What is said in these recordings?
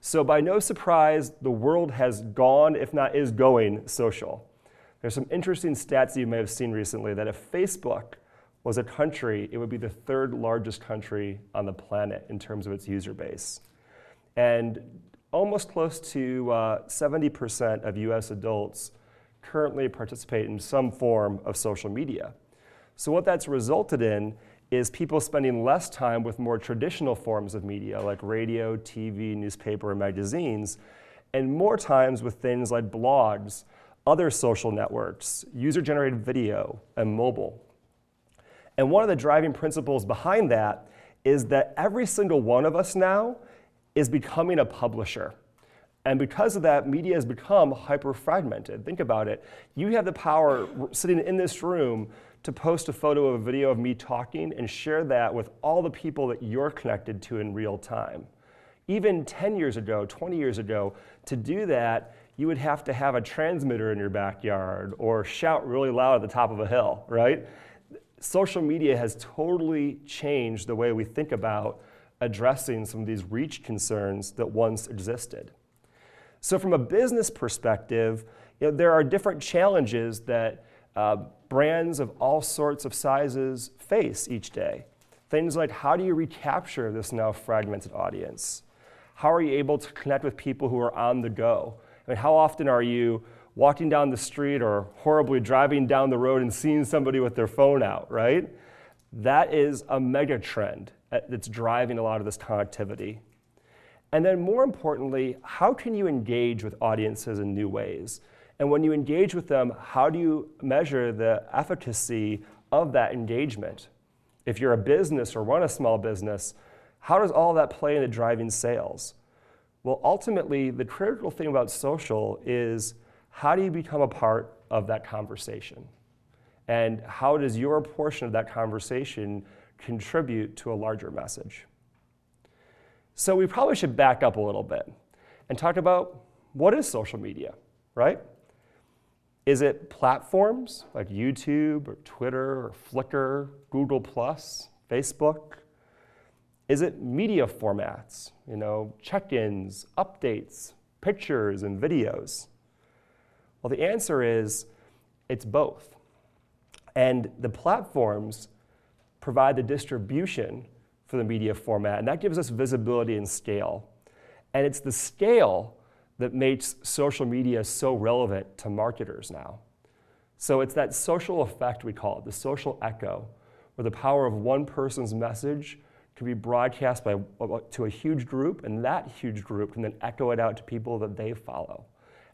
So by no surprise, the world has gone, if not is going, social. There's some interesting stats you may have seen recently that if Facebook was a country, it would be the third largest country on the planet in terms of its user base. And almost close to 70% of US adults currently participate in some form of social media. So what that's resulted in is people spending less time with more traditional forms of media like radio, TV, newspaper, and magazines, and more times with things like blogs, other social networks, user-generated video, and mobile. And one of the driving principles behind that is that every single one of us now is becoming a publisher. And because of that, media has become hyper-fragmented. Think about it. You have the power, sitting in this room, to post a photo of a video of me talking and share that with all the people that you're connected to in real time. Even 10 years ago, 20 years ago, to do that, you would have to have a transmitter in your backyard or shout really loud at the top of a hill, right? Social media has totally changed the way we think about addressing some of these reach concerns that once existed. So from a business perspective, there are different challenges that brands of all sorts of sizes face each day. Things like, how do you recapture this now fragmented audience? How are you able to connect with people who are on the go? I mean, how often are you walking down the street or horribly driving down the road and seeing somebody with their phone out, right? That is a mega trend that's driving a lot of this connectivity. And then more importantly, how can you engage with audiences in new ways? And when you engage with them, how do you measure the efficacy of that engagement? If you're a business or run a small business, how does all that play into driving sales? Well, ultimately, the critical thing about social is how do you become a part of that conversation? And how does your portion of that conversation contribute to a larger message? So we probably should back up a little bit and talk about what is social media, right? Is it platforms like YouTube or Twitter or Flickr, Google+, Facebook? Is it media formats, check-ins, updates, pictures, and videos? Well, the answer is it's both. And the platforms provide the distribution for the media format, and that gives us visibility and scale. And it's the scale that makes social media so relevant to marketers now. So it's that social effect, we call it, the social echo, where the power of one person's message can be broadcast to a huge group, and that huge group can then echo it out to people that they follow.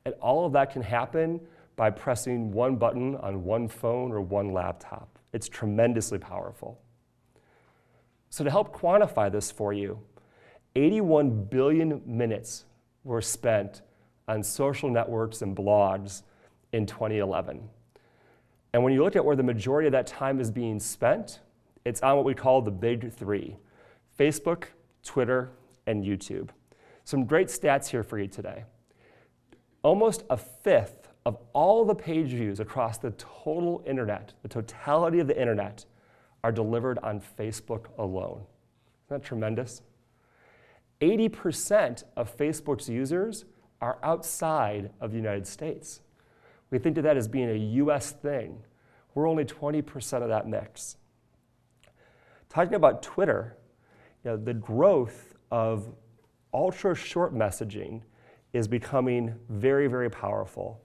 And all of that can happen by pressing one button on one phone or one laptop. It's tremendously powerful. So to help quantify this for you, 81 billion minutes were spent on social networks and blogs in 2011. And when you look at where the majority of that time is being spent, it's on what we call the big three: Facebook, Twitter, and YouTube. Some great stats here for you today. Almost a fifth of all the page views across the total internet, the totality of the internet, are delivered on Facebook alone. Isn't that tremendous? 80% of Facebook's users are outside of the United States. We think of that as being a US thing. We're only 20% of that mix. Talking about Twitter, the growth of ultra short messaging is becoming very, very powerful.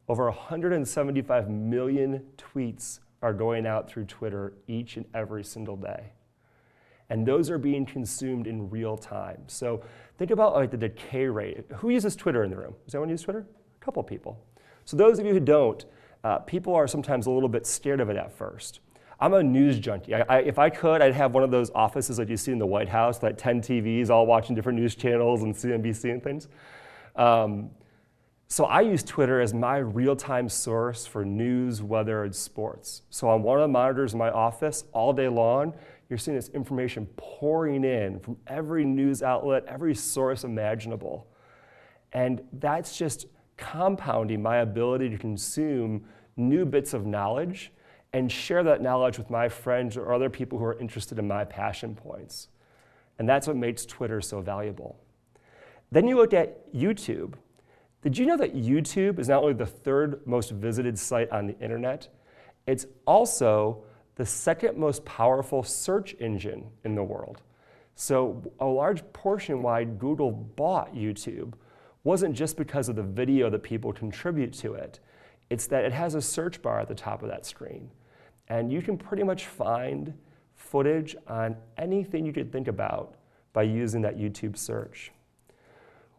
Over 175 million tweets are going out through Twitter each and every single day. And those are being consumed in real time. So think about the decay rate. Who uses Twitter in the room? Does anyone use Twitter? A couple people. So those of you who don't, people are sometimes a little bit scared of it at first. I'm a news junkie. If I could, I'd have one of those offices like you see in the White House, like 10 TVs all watching different news channels and CNBC and things. So I use Twitter as my real-time source for news, weather, and sports. So on one of the monitors in my office all day long, you're seeing this information pouring in from every news outlet, every source imaginable. And that's just compounding my ability to consume new bits of knowledge and share that knowledge with my friends or other people who are interested in my passion points. And that's what makes Twitter so valuable. Then you look at YouTube. Did you know that YouTube is not only the third most visited site on the internet, it's also the second most powerful search engine in the world. So a large portion why Google bought YouTube wasn't just because of the video that people contribute to it. It's that it has a search bar at the top of that screen. And you can pretty much find footage on anything you could think about by using that YouTube search.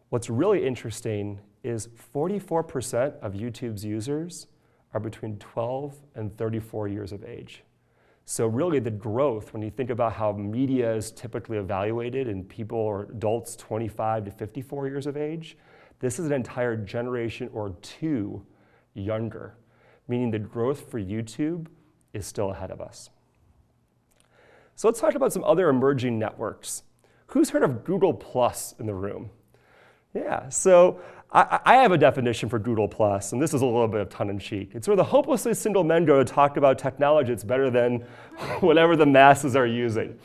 What's really interesting is 44% of YouTube's users are between 12 and 34 years of age. So really the growth, when you think about how media is typically evaluated in people or adults 25 to 54 years of age, this is an entire generation or two younger, meaning the growth for YouTube is still ahead of us. So let's talk about some other emerging networks. Who's heard of Google Plus in the room? Yeah, so I have a definition for Google Plus, and this is a little bit of tongue-in-cheek. It's where the hopelessly single men go to talk about technology that's better than whatever the masses are using.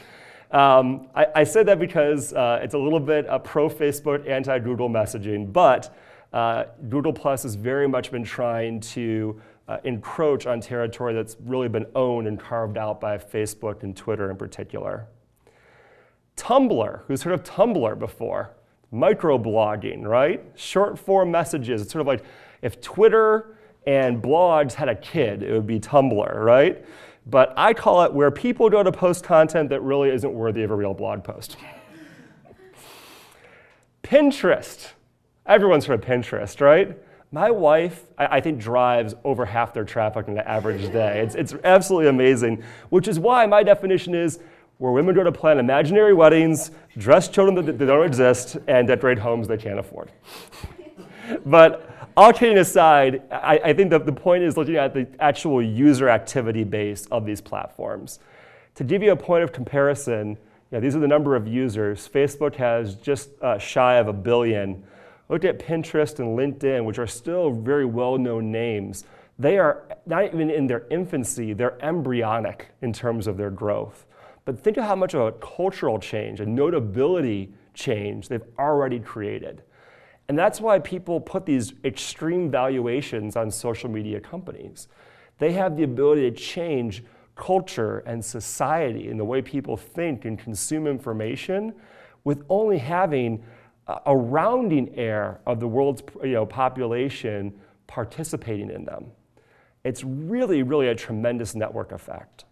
I said that because it's a little bit pro-Facebook, anti-Google messaging, but Google Plus has very much been trying to encroach on territory that's really been owned and carved out by Facebook and Twitter in particular. Tumblr, who's heard of Tumblr before? Microblogging, right? Short form messages. It's sort of like if Twitter and blogs had a kid, it would be Tumblr, right? But I call it where people go to post content that really isn't worthy of a real blog post. Pinterest. Everyone's heard of Pinterest, right? My wife, I think, drives over half their traffic in an average day. It's absolutely amazing, which is why my definition is where women go to plan imaginary weddings, dress children that don't exist, and decorate homes they can't afford. But all kidding aside, I think that the point is looking at the actual user activity base of these platforms. To give you a point of comparison, these are the number of users. Facebook has just shy of 1 billion. Look at Pinterest and LinkedIn, which are still very well-known names. They are not even in their infancy, they're embryonic in terms of their growth. But think of how much of a cultural change, a notability change they've already created. And that's why people put these extreme valuations on social media companies. They have the ability to change culture and society and the way people think and consume information with only having a rounding error of the world's population participating in them. It's really, really a tremendous network effect.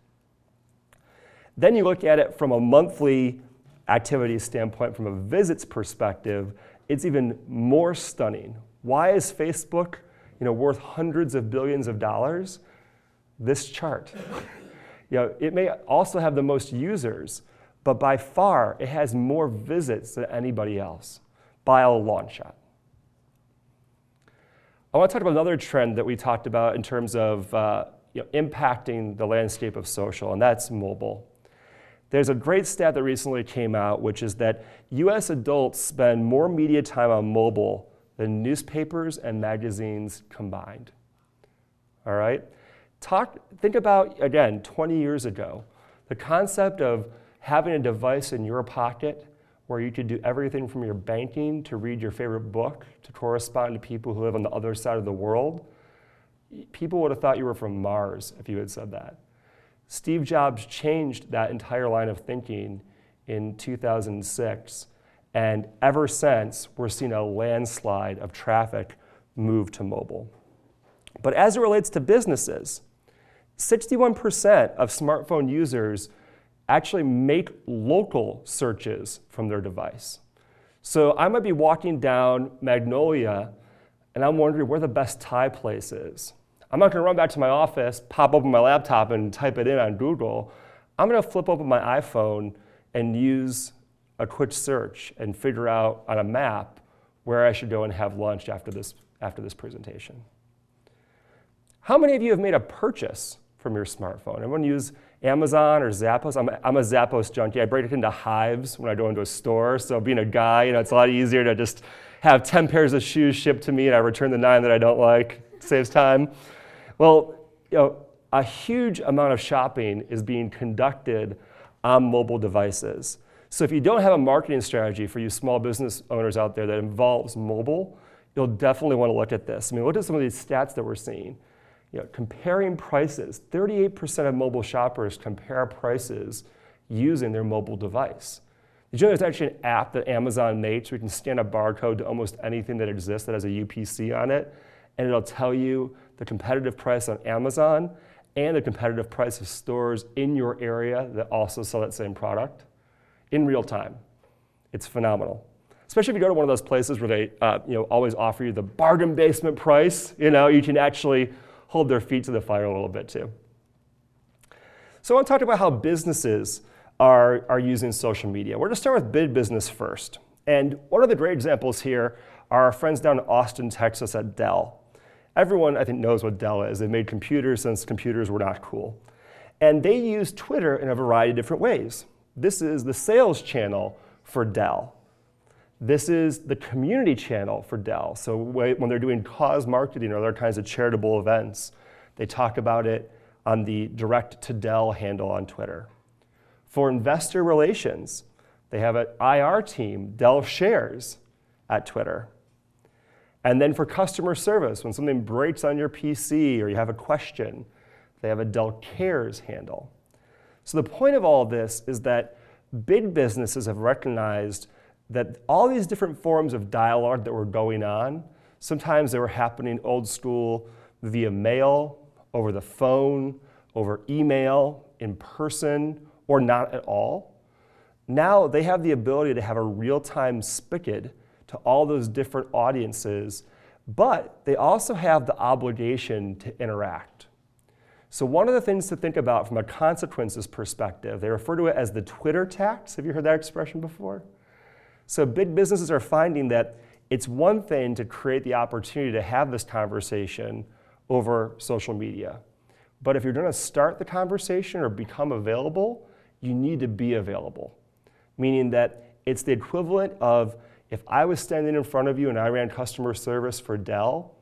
Then you look at it from a monthly activity standpoint, from a visits perspective, it's even more stunning. Why is Facebook worth hundreds of billions of dollars? This chart. It may also have the most users, but by far it has more visits than anybody else by a long shot. I want to talk about another trend that we talked about in terms of impacting the landscape of social, and that's mobile. There's a great stat that recently came out, which is that US adults spend more media time on mobile than newspapers and magazines combined. All right? Think about, again, 20 years ago, the concept of having a device in your pocket where you could do everything from your banking to read your favorite book to correspond to people who live on the other side of the world. People would have thought you were from Mars if you had said that. Steve Jobs changed that entire line of thinking in 2006, and ever since, we're seeing a landslide of traffic move to mobile. But as it relates to businesses, 61% of smartphone users actually make local searches from their device. So I might be walking down Magnolia, and I'm wondering where the best Thai place is. I'm not going to run back to my office, pop open my laptop, and type it in on Google. I'm going to flip open my iPhone and use a quick search and figure out on a map where I should go and have lunch after this presentation. How many of you have made a purchase from your smartphone? Everyone use Amazon or Zappos? I'm a Zappos junkie. I break it into hives when I go into a store. So being a guy, it's a lot easier to just have 10 pairs of shoes shipped to me and I return the 9 that I don't like. Saves time. Well, a huge amount of shopping is being conducted on mobile devices. So if you don't have a marketing strategy for you small business owners out there that involves mobile, you'll definitely want to look at this. I mean, look at some of these stats that we're seeing. Comparing prices, 38% of mobile shoppers compare prices using their mobile device. Did you know there's actually an app that Amazon made so we can scan a barcode to almost anything that exists that has a UPC on it, and it'll tell you the competitive price on Amazon and the competitive price of stores in your area that also sell that same product in real time. It's phenomenal. Especially if you go to one of those places where they always offer you the bargain basement price, you can actually hold their feet to the fire a little bit too. So I want to talk about how businesses are using social media. We're going to start with big business first. And one of the great examples here are our friends down in Austin, Texas at Dell. Everyone, I think, knows what Dell is. They made computers since computers were not cool. And they use Twitter in a variety of different ways. This is the sales channel for Dell. This is the community channel for Dell. So when they're doing cause marketing or other kinds of charitable events, they talk about it on the Direct to Dell handle on Twitter. For investor relations, they have an IR team, Dell Shares, at Twitter. And then for customer service, when something breaks on your PC or you have a question, they have a Dell Cares handle. So the point of all of this is that big businesses have recognized that all these different forms of dialogue that were going on, sometimes they were happening old school via mail, over the phone, over email, in person, or not at all. Now they have the ability to have a real-time spigot to all those different audiences, but they also have the obligation to interact. So one of the things to think about from a consequences perspective, they refer to it as the Twitter tax. Have you heard that expression before? So big businesses are finding that it's one thing to create the opportunity to have this conversation over social media. But if you're going to start the conversation or become available, you need to be available. Meaning that it's the equivalent of if I was standing in front of you and I ran customer service for Dell,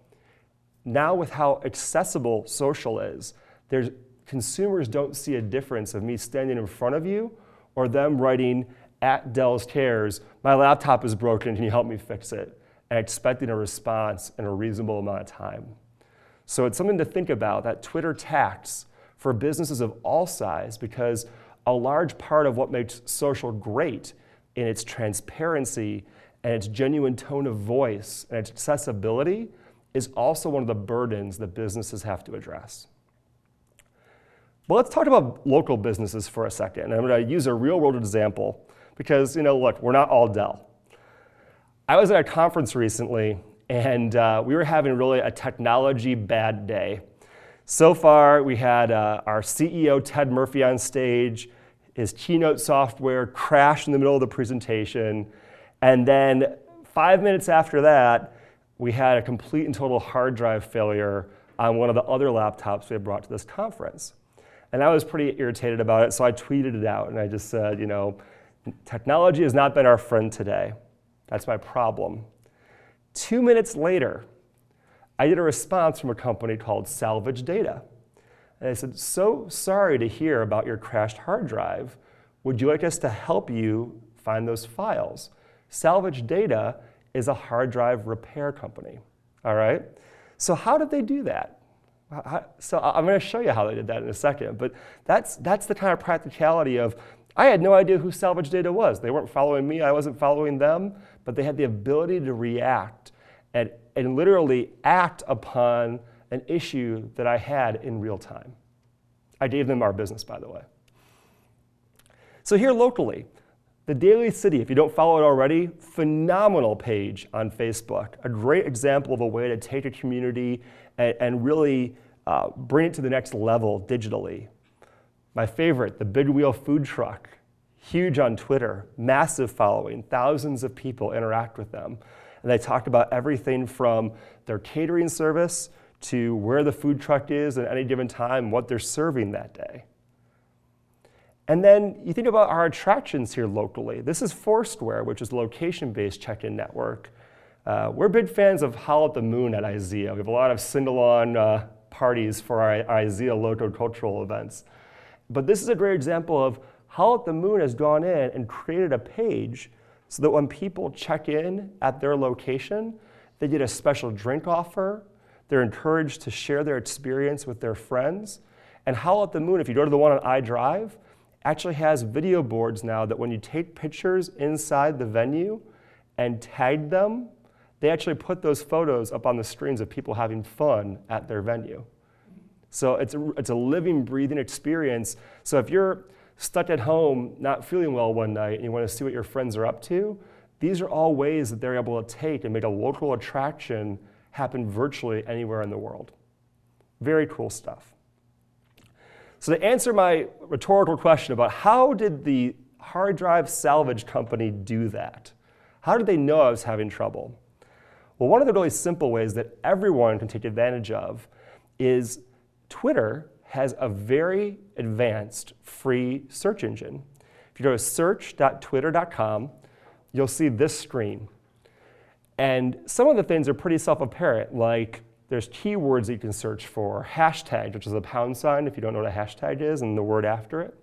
now with how accessible social is, consumers don't see a difference of me standing in front of you or them writing at Dell's Cares, my laptop is broken, can you help me fix it? And expecting a response in a reasonable amount of time. So it's something to think about, that Twitter tax for businesses of all size, because a large part of what makes social great in its transparency and its genuine tone of voice and its accessibility is also one of the burdens that businesses have to address. But let's talk about local businesses for a second. And I'm going to use a real-world example because, look, we're not all Dell. I was at a conference recently, and we were having really a technology bad day. So far, we had our CEO, Ted Murphy, on stage. His Keynote software crashed in the middle of the presentation. And then 5 minutes after that, we had a complete and total hard drive failure on one of the other laptops we had brought to this conference. And I was pretty irritated about it, so I tweeted it out. And I just said, technology has not been our friend today. That's my problem. 2 minutes later, I get a response from a company called Salvage Data. And I said, so sorry to hear about your crashed hard drive. Would you like us to help you find those files? Salvage Data is a hard drive repair company, all right? So how did they do that? So I'm going to show you how they did that in a second, but that's the kind of practicality of, I had no idea who Salvage Data was. They weren't following me, I wasn't following them, but they had the ability to react and literally act upon an issue that I had in real time. I gave them our business, by the way. So here locally, the Daily City, if you don't follow it already, phenomenal page on Facebook. A great example of a way to take a community and really bring it to the next level digitally. My favorite, the Big Wheel food truck, huge on Twitter, massive following, thousands of people interact with them. And they talk about everything from their catering service to where the food truck is at any given time, what they're serving that day. And then you think about our attractions here locally. This is Foursquare, which is a location-based check-in network. We're big fans of Howl at the Moon at IZEA. We have a lot of sing-along parties for our IZEA local cultural events. But this is a great example of Howl at the Moon has gone in and created a page so that when people check in at their location, they get a special drink offer. They're encouraged to share their experience with their friends. And Howl at the Moon, if you go to the one on iDrive, actually has video boards now that when you take pictures inside the venue and tag them, they actually put those photos up on the screens of people having fun at their venue. So it's a living, breathing experience. So if you're stuck at home not feeling well one night and you want to see what your friends are up to, these are all ways that they're able to take and make a local attraction happen virtually anywhere in the world. Very cool stuff. So to answer my rhetorical question about how did the hard drive salvage company do that? How did they know I was having trouble? Well, one of the really simple ways that everyone can take advantage of is Twitter has a very advanced free search engine. If you go to search.twitter.com, you'll see this screen. And some of the things are pretty self-apparent, like there's keywords that you can search for, hashtag, which is a pound sign if you don't know what a hashtag is, and the word after it.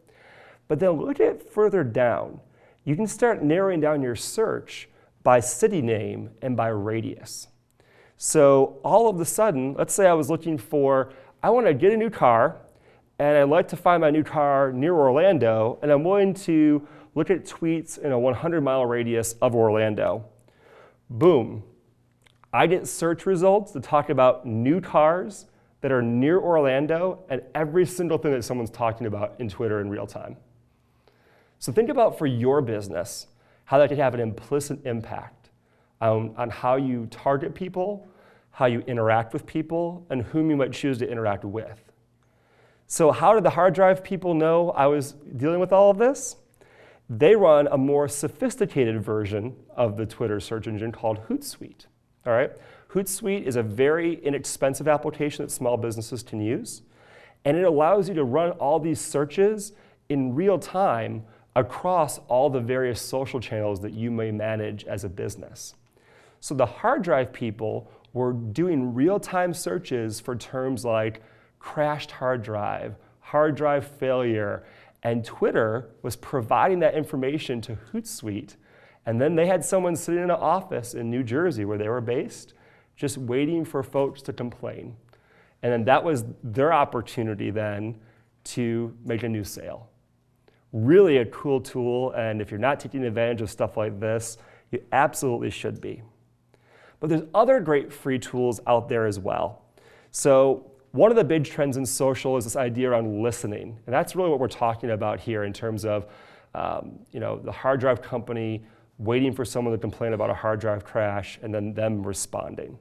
But then look at it further down. You can start narrowing down your search by city name and by radius. So all of a sudden, let's say I was looking for, I want to get a new car, and I'd like to find my new car near Orlando, and I'm willing to look at tweets in a 100-mile radius of Orlando. Boom. I get search results that talk about new cars that are near Orlando and every single thing that someone's talking about in Twitter in real time. So think about for your business how that could have an implicit impact on how you target people, how you interact with people, and whom you might choose to interact with. So how did the hard drive people know I was dealing with all of this? They run a more sophisticated version of the Twitter search engine called Hootsuite. All right? Hootsuite is a very inexpensive application that small businesses can use, and it allows you to run all these searches in real time across all the various social channels that you may manage as a business. So the hard drive people were doing real-time searches for terms like crashed hard drive failure, and Twitter was providing that information to Hootsuite. And then they had someone sitting in an office in New Jersey where they were based, just waiting for folks to complain. And then that was their opportunity then to make a new sale. Really a cool tool, and if you're not taking advantage of stuff like this, you absolutely should be. But there's other great free tools out there as well. So one of the big trends in social is this idea around listening. And that's really what we're talking about here in terms of the hard drive company waiting for someone to complain about a hard drive crash and then them responding.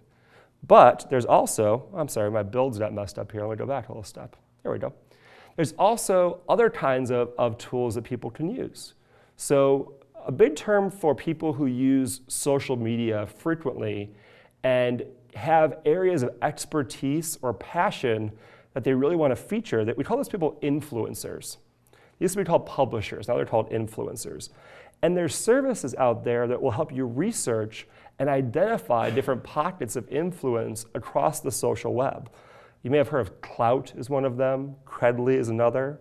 But there's also, I'm sorry, my builds got messed up here. Let me go back a little step. There we go. There's also other kinds of tools that people can use. So a big term for people who use social media frequently and have areas of expertise or passion that they really want to feature, that we call those people influencers. They used to be called publishers, now they're called influencers. And there's services out there that will help you research and identify different pockets of influence across the social web. You may have heard of Klout is one of them, Credly is another.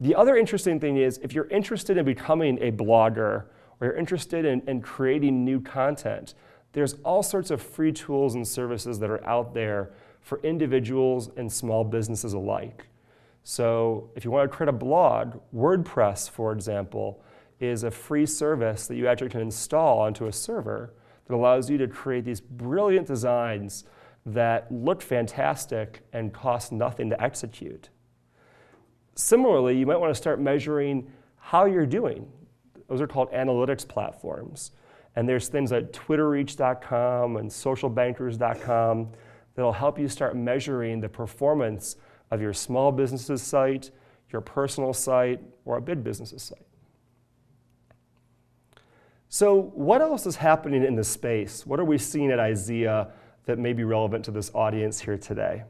The other interesting thing is if you're interested in becoming a blogger or you're interested in creating new content, there's all sorts of free tools and services that are out there for individuals and small businesses alike. So if you want to create a blog, WordPress, for example, is a free service that you actually can install onto a server that allows you to create these brilliant designs that look fantastic and cost nothing to execute. Similarly, you might want to start measuring how you're doing. Those are called analytics platforms. And there's things like twitterreach.com and socialbankers.com that'll help you start measuring the performance of your small business's site, your personal site, or a big business's site. So what else is happening in this space? What are we seeing at IZEA that may be relevant to this audience here today?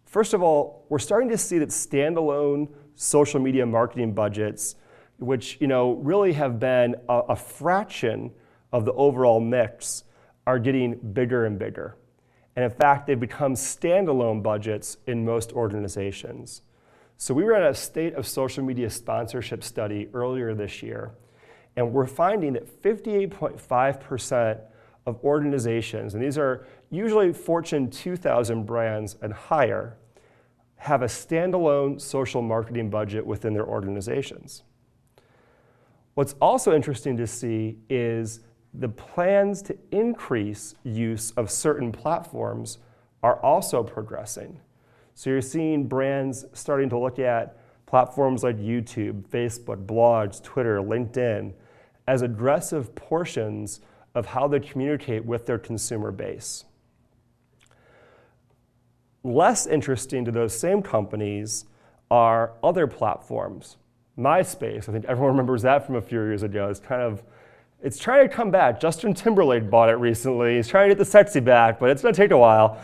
First of all, we're starting to see that standalone social media marketing budgets, which really have been a fraction of the overall mix, are getting bigger and bigger. And in fact, they've become standalone budgets in most organizations. So we ran a state of social media sponsorship study earlier this year, and we're finding that 58.5% of organizations, and these are usually Fortune 2000 brands and higher, have a standalone social marketing budget within their organizations. What's also interesting to see is the plans to increase use of certain platforms are also progressing. So you're seeing brands starting to look at platforms like YouTube, Facebook, blogs, Twitter, LinkedIn as aggressive portions of how they communicate with their consumer base. Less interesting to those same companies are other platforms. MySpace, I think everyone remembers that from a few years ago. It's trying to come back. Justin Timberlake bought it recently. He's trying to get the sexy back, but it's going to take a while.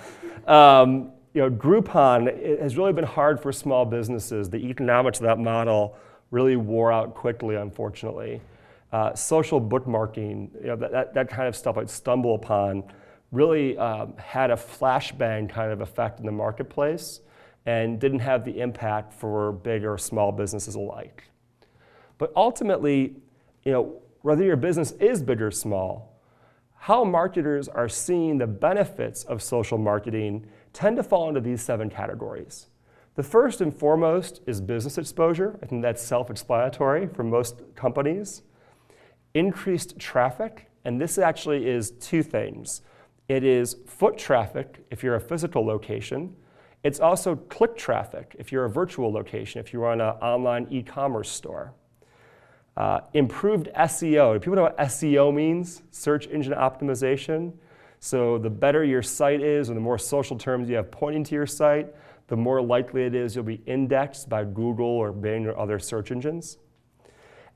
Groupon, it has really been hard for small businesses. The economics of that model really wore out quickly, unfortunately. Social bookmarking, that kind of stuff like StumbleUpon, really had a flashbang kind of effect in the marketplace and didn't have the impact for big or small businesses alike. But ultimately, whether your business is big or small, how marketers are seeing the benefits of social marketing tend to fall into these 7 categories. The first and foremost is business exposure. I think that's self-explanatory for most companies. Increased traffic, and this actually is 2 things. It is foot traffic if you're a physical location. It's also click traffic if you're a virtual location, if you run an online e-commerce store. Improved SEO. Do people know what SEO means? Search engine optimization. So the better your site is and the more social terms you have pointing to your site, the more likely it is you'll be indexed by Google or Bing or other search engines.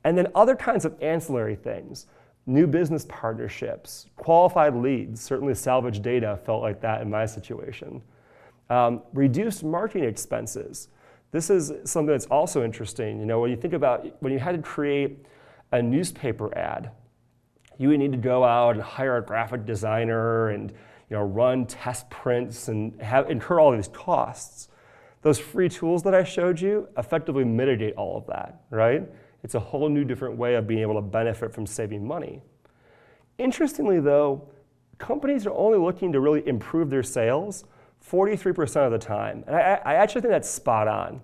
And then other kinds of ancillary things. New business partnerships, qualified leads, certainly Salvage Data felt like that in my situation. Reduced marketing expenses. This is something that's also interesting. When you think about when you had to create a newspaper ad, you would need to go out and hire a graphic designer and run test prints and incur all these costs. Those free tools that I showed you effectively mitigate all of that, right? It's a whole new different way of being able to benefit from saving money. Interestingly though, companies are only looking to really improve their sales 43% of the time. And I actually think that's spot on.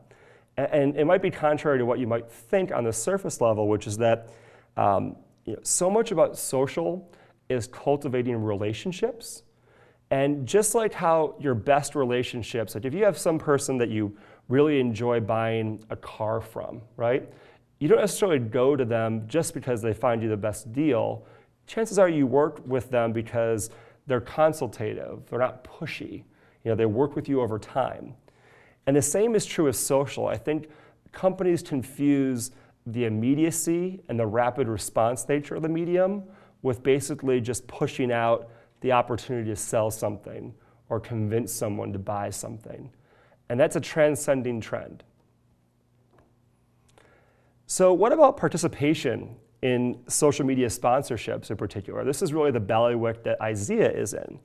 And it might be contrary to what you might think on the surface level, which is that so much about social is cultivating relationships. And just like how your best relationships, like if you have some person that you really enjoy buying a car from, right? You don't necessarily go to them just because they find you the best deal. Chances are you work with them because they're consultative, they're not pushy. They work with you over time. And the same is true with social. I think companies confuse the immediacy and the rapid response nature of the medium with basically just pushing out the opportunity to sell something or convince someone to buy something. And that's a transcending trend. So what about participation in social media sponsorships in particular? This is really the bailiwick that IZEA is in.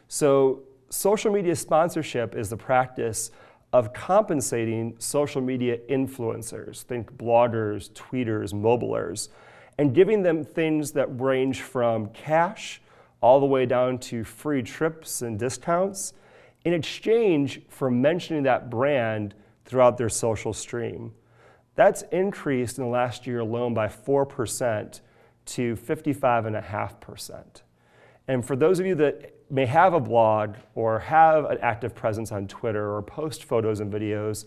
So social media sponsorship is the practice of compensating social media influencers, think bloggers, tweeters, mobilers, and giving them things that range from cash all the way down to free trips and discounts in exchange for mentioning that brand throughout their social stream. That's increased in the last year alone by 4% to 55.5%. And for those of you that may have a blog or have an active presence on Twitter or post photos and videos,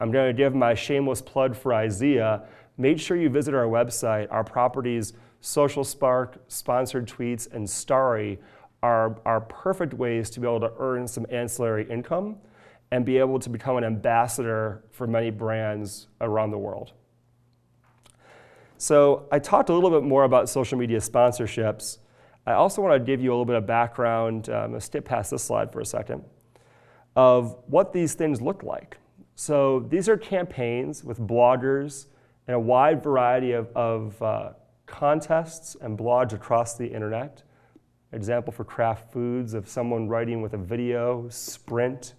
I'm going to give my shameless plug for IZEA. Make sure you visit our website. Our properties, Social Spark, Sponsored Tweets, and Starry are perfect ways to be able to earn some ancillary income and be able to become an ambassador for many brands around the world. So I talked a little bit more about social media sponsorships. I also want to give you a little bit of background, I'm going to skip past this slide for a second, of what these things look like. So these are campaigns with bloggers and a wide variety of contests and blogs across the internet. Example for Kraft Foods of someone writing with a video, Sprint.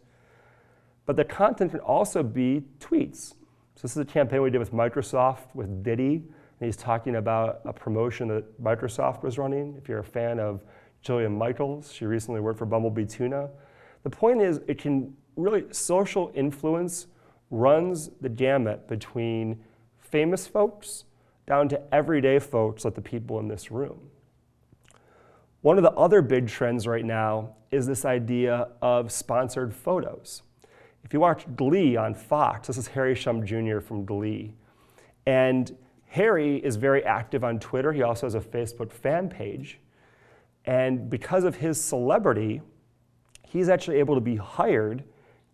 But the content can also be tweets. So this is a campaign we did with Microsoft, with Diddy, and he's talking about a promotion that Microsoft was running. If you're a fan of Jillian Michaels, she recently worked for Bumblebee Tuna. The point is, it can really, social influence runs the gamut between famous folks down to everyday folks like the people in this room. One of the other big trends right now is this idea of sponsored photos. If you watch Glee on Fox, this is Harry Shum Jr. from Glee. And Harry is very active on Twitter. He also has a Facebook fan page. And because of his celebrity, he's actually able to be hired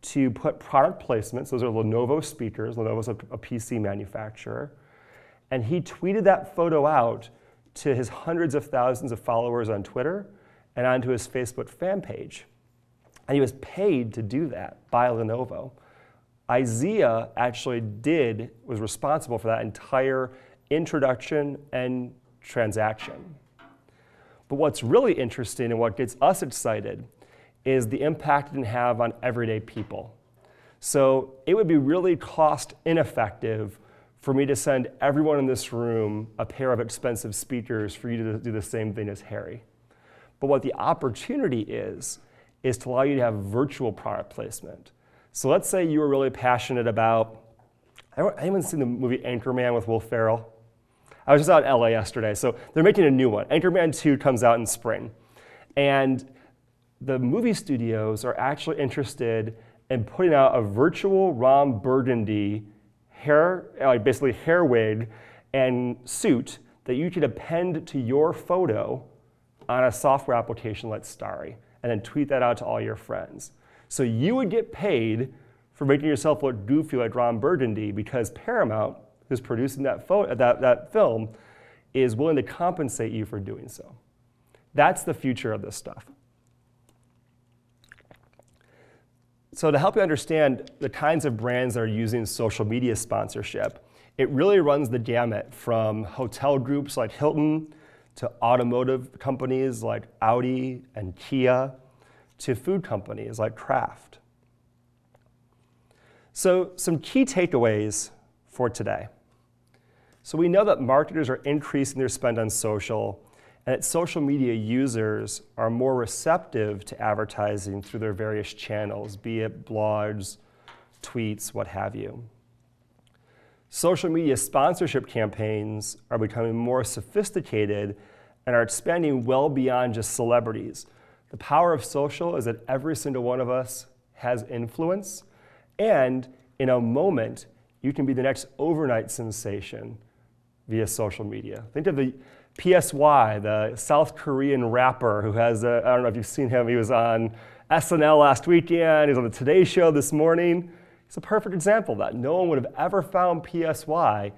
to put product placements. Those are Lenovo speakers. Lenovo's a PC manufacturer. And he tweeted that photo out to his hundreds of thousands of followers on Twitter and onto his Facebook fan page. And he was paid to do that by Lenovo. IZEA actually was responsible for that entire introduction and transaction. But what's really interesting and what gets us excited is the impact it can have on everyday people. So it would be really cost ineffective for me to send everyone in this room a pair of expensive speakers for you to do the same thing as Harry. But what the opportunity is to allow you to have virtual product placement. So let's say you were really passionate about, anyone seen the movie Anchorman with Will Ferrell? I was just out in LA yesterday, so they're making a new one. Anchorman 2 comes out in spring. And the movie studios are actually interested in putting out a virtual Ron Burgundy basically hair wig and suit that you could append to your photo on a software application like Starry, and then tweet that out to all your friends. So you would get paid for making yourself look goofy like Ron Burgundy because Paramount, who's producing that film, is willing to compensate you for doing so. That's the future of this stuff. So to help you understand the kinds of brands that are using social media sponsorship, it really runs the gamut from hotel groups like Hilton to automotive companies like Audi and Kia to food companies like Kraft. So some key takeaways for today. So we know that marketers are increasing their spend on social, and that social media users are more receptive to advertising through their various channels, be it blogs, tweets, what have you. Social media sponsorship campaigns are becoming more sophisticated and are expanding well beyond just celebrities. The power of social is that every single one of us has influence, and in a moment, you can be the next overnight sensation via social media. Think of the PSY, the South Korean rapper who has, I don't know if you've seen him, he was on SNL last weekend, he was on the Today Show this morning. It's a perfect example of that. No one would have ever found PSY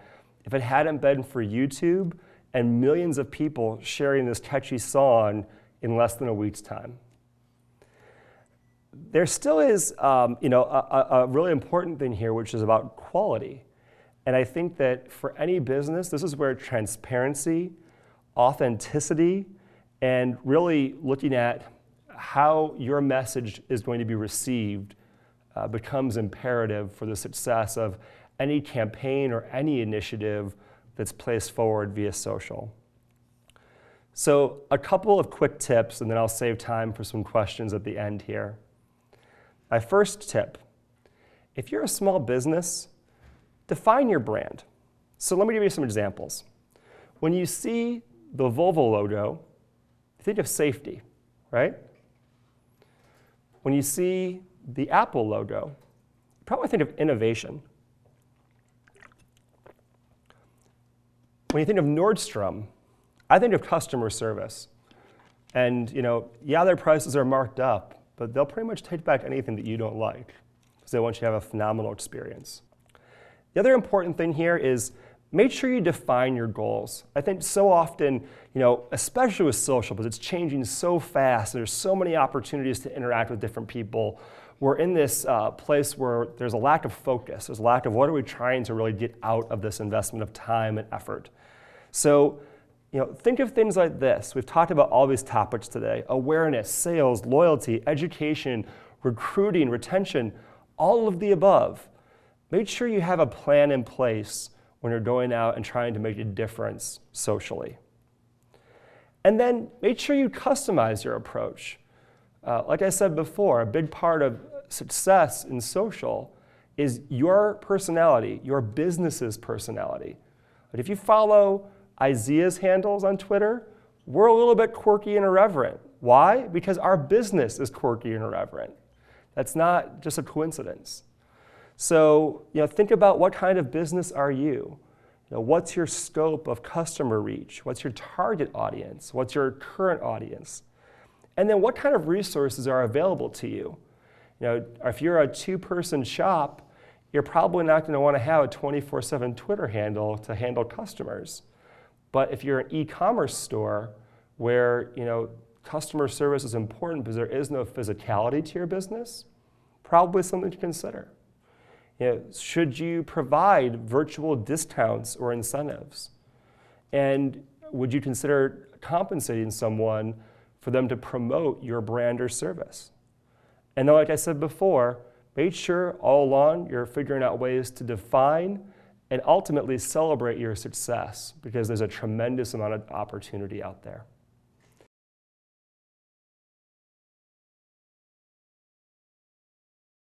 if it hadn't been for YouTube and millions of people sharing this catchy song in less than a week's time. There still is a really important thing here, which is about quality. And I think that for any business, this is where transparency, authenticity, and really looking at how your message is going to be received becomes imperative for the success of any campaign or any initiative that's placed forward via social. So a couple of quick tips, and then I'll save time for some questions at the end here. My first tip, if you're a small business, define your brand. So let me give you some examples. When you see the Volvo logo, think of safety, right? When you see the Apple logo, you probably think of innovation. When you think of Nordstrom, I think of customer service. And yeah, their prices are marked up, but they'll pretty much take back anything that you don't like because they want you to have a phenomenal experience. The other important thing here is make sure you define your goals. I think so often, especially with social, because it's changing so fast, there's so many opportunities to interact with different people. We're in this place where there's a lack of focus. There's a lack of what are we trying to really get out of this investment of time and effort. So, think of things like this. We've talked about all these topics today: awareness, sales, loyalty, education, recruiting, retention. all of the above, make sure you have a plan in place when you're going out and trying to make a difference socially. And then make sure you customize your approach. Like I said before, a big part of success in social is your personality, your business's personality. But if you follow Isaiah's handles on Twitter, we're a little bit quirky and irreverent. Why? Because our business is quirky and irreverent. That's not just a coincidence. So, think about what kind of business are you? What's your scope of customer reach? What's your target audience? What's your current audience? And then what kind of resources are available to you? If you're a two-person shop, you're probably not going to want to have a 24/7 Twitter handle to handle customers. But if you're an e-commerce store where customer service is important because there is no physicality to your business, probably something to consider. Should you provide virtual discounts or incentives? And would you consider compensating someone for them to promote your brand or service? And then, like I said before, make sure all along you're figuring out ways to define and ultimately celebrate your success, because there's a tremendous amount of opportunity out there.